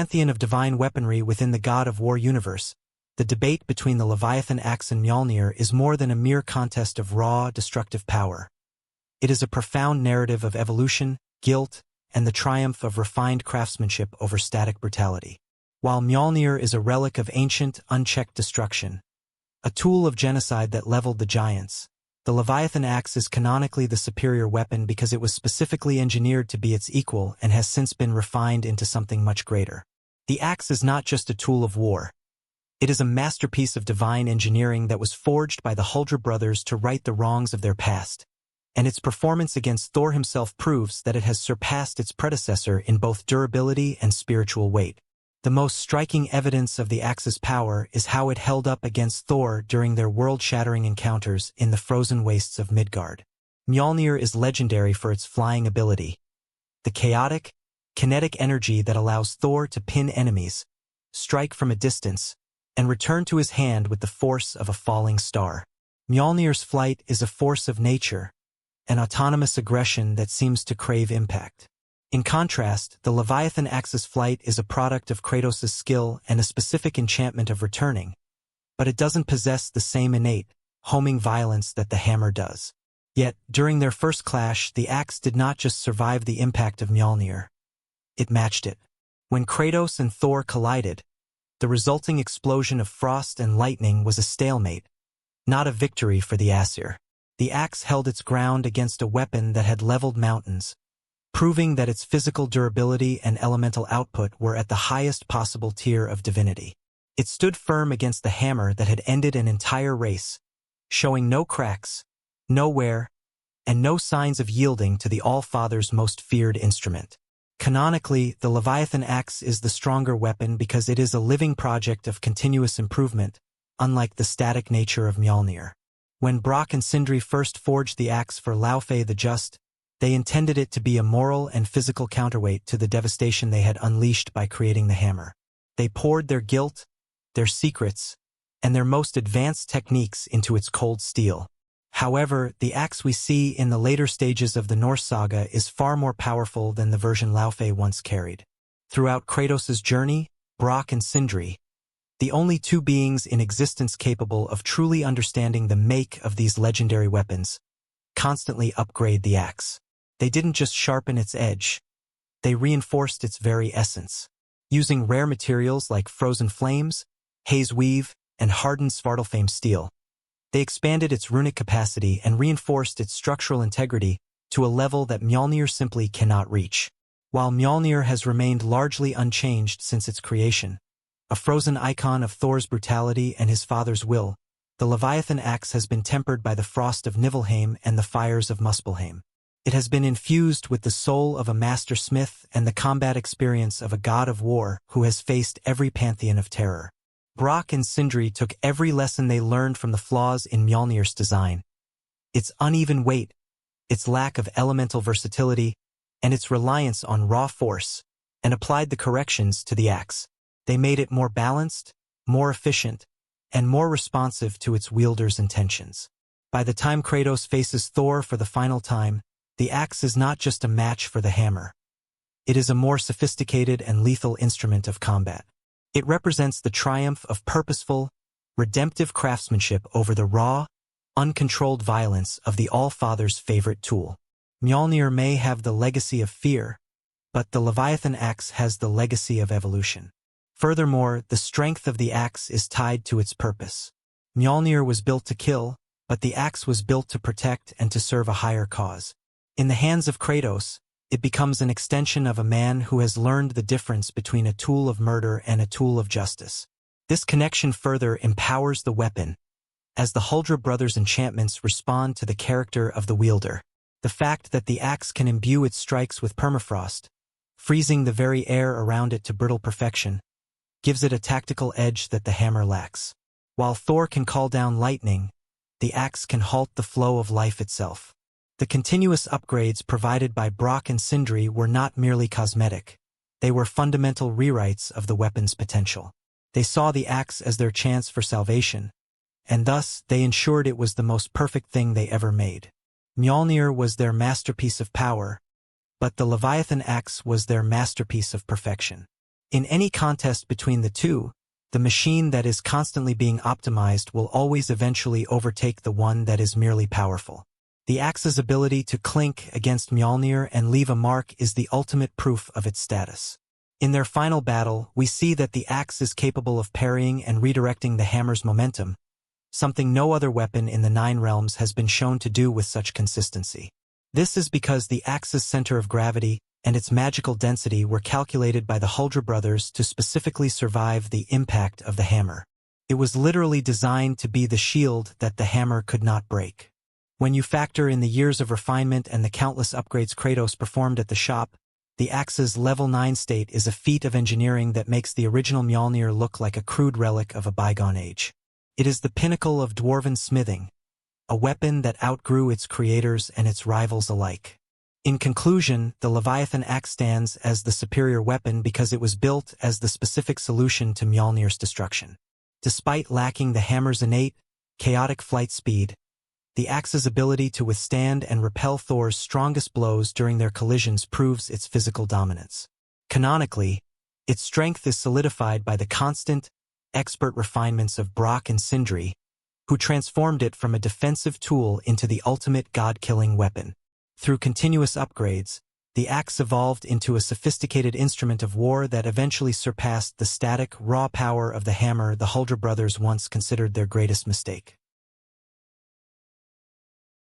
pantheon of divine weaponry within the God of War universe, the debate between the Leviathan Axe and Mjolnir is more than a mere contest of raw, destructive power. It is a profound narrative of evolution, guilt, and the triumph of refined craftsmanship over static brutality. While Mjolnir is a relic of ancient, unchecked destruction, a tool of genocide that leveled the giants, the Leviathan Axe is canonically the superior weapon because it was specifically engineered to be its equal and has since been refined into something much greater. The axe is not just a tool of war. It is a masterpiece of divine engineering that was forged by the Huldra brothers to right the wrongs of their past, and its performance against Thor himself proves that it has surpassed its predecessor in both durability and spiritual weight. The most striking evidence of the axe's power is how it held up against Thor during their world-shattering encounters in the frozen wastes of Midgard. Mjolnir is legendary for its flying ability, the chaotic, kinetic energy that allows Thor to pin enemies, strike from a distance, and return to his hand with the force of a falling star. Mjolnir's flight is a force of nature, an autonomous aggression that seems to crave impact. In contrast, the Leviathan Axe's flight is a product of Kratos' skill and a specific enchantment of returning, but it doesn't possess the same innate, homing violence that the hammer does. Yet, during their first clash, the axe did not just survive the impact of Mjolnir. It matched it. When Kratos and Thor collided, the resulting explosion of frost and lightning was a stalemate, not a victory for the Aesir. The axe held its ground against a weapon that had leveled mountains, proving that its physical durability and elemental output were at the highest possible tier of divinity. It stood firm against the hammer that had ended an entire race, showing no cracks, no wear, and no signs of yielding to the All-Father's most feared instrument. Canonically, the Leviathan Axe is the stronger weapon because it is a living project of continuous improvement, unlike the static nature of Mjolnir. When Brock and Sindri first forged the axe for Laufey the Just, they intended it to be a moral and physical counterweight to the devastation they had unleashed by creating the hammer. They poured their guilt, their secrets, and their most advanced techniques into its cold steel. However, the axe we see in the later stages of the Norse saga is far more powerful than the version Laufey once carried. Throughout Kratos' journey, Brock and Sindri, the only two beings in existence capable of truly understanding the make of these legendary weapons, constantly upgrade the axe. They didn't just sharpen its edge, they reinforced its very essence. Using rare materials like frozen flames, haze weave, and hardened Svartalfheim steel, they expanded its runic capacity and reinforced its structural integrity to a level that Mjolnir simply cannot reach. While Mjolnir has remained largely unchanged since its creation, a frozen icon of Thor's brutality and his father's will, the Leviathan Axe has been tempered by the frost of Niflheim and the fires of Muspelheim. It has been infused with the soul of a master smith and the combat experience of a god of war who has faced every pantheon of terror. Brock and Sindri took every lesson they learned from the flaws in Mjolnir's design, its uneven weight, its lack of elemental versatility, and its reliance on raw force, and applied the corrections to the axe. They made it more balanced, more efficient, and more responsive to its wielder's intentions. By the time Kratos faces Thor for the final time, the axe is not just a match for the hammer. It is a more sophisticated and lethal instrument of combat. It represents the triumph of purposeful, redemptive craftsmanship over the raw, uncontrolled violence of the All-Father's favorite tool. Mjolnir may have the legacy of fear, but the Leviathan Axe has the legacy of evolution. Furthermore, the strength of the axe is tied to its purpose. Mjolnir was built to kill, but the axe was built to protect and to serve a higher cause. In the hands of Kratos, it becomes an extension of a man who has learned the difference between a tool of murder and a tool of justice. This connection further empowers the weapon, as the Huldra brothers' enchantments respond to the character of the wielder. The fact that the axe can imbue its strikes with permafrost, freezing the very air around it to brittle perfection, gives it a tactical edge that the hammer lacks. While Thor can call down lightning, the axe can halt the flow of life itself. The continuous upgrades provided by Brock and Sindri were not merely cosmetic. They were fundamental rewrites of the weapon's potential. They saw the axe as their chance for salvation, and thus they ensured it was the most perfect thing they ever made. Mjolnir was their masterpiece of power, but the Leviathan Axe was their masterpiece of perfection. In any contest between the two, the machine that is constantly being optimized will always eventually overtake the one that is merely powerful. The axe's ability to clink against Mjolnir and leave a mark is the ultimate proof of its status. In their final battle, we see that the axe is capable of parrying and redirecting the hammer's momentum, something no other weapon in the Nine Realms has been shown to do with such consistency. This is because the axe's center of gravity and its magical density were calculated by the Huldra brothers to specifically survive the impact of the hammer. It was literally designed to be the shield that the hammer could not break. When you factor in the years of refinement and the countless upgrades Kratos performed at the shop, the axe's level 9 state is a feat of engineering that makes the original Mjolnir look like a crude relic of a bygone age. It is the pinnacle of dwarven smithing, a weapon that outgrew its creators and its rivals alike. In conclusion, the Leviathan Axe stands as the superior weapon because it was built as the specific solution to Mjolnir's destruction. Despite lacking the hammer's innate, chaotic flight speed, the axe's ability to withstand and repel Thor's strongest blows during their collisions proves its physical dominance. Canonically, its strength is solidified by the constant, expert refinements of Brock and Sindri, who transformed it from a defensive tool into the ultimate god-killing weapon. Through continuous upgrades, the axe evolved into a sophisticated instrument of war that eventually surpassed the static, raw power of the hammer the Huldra brothers once considered their greatest mistake.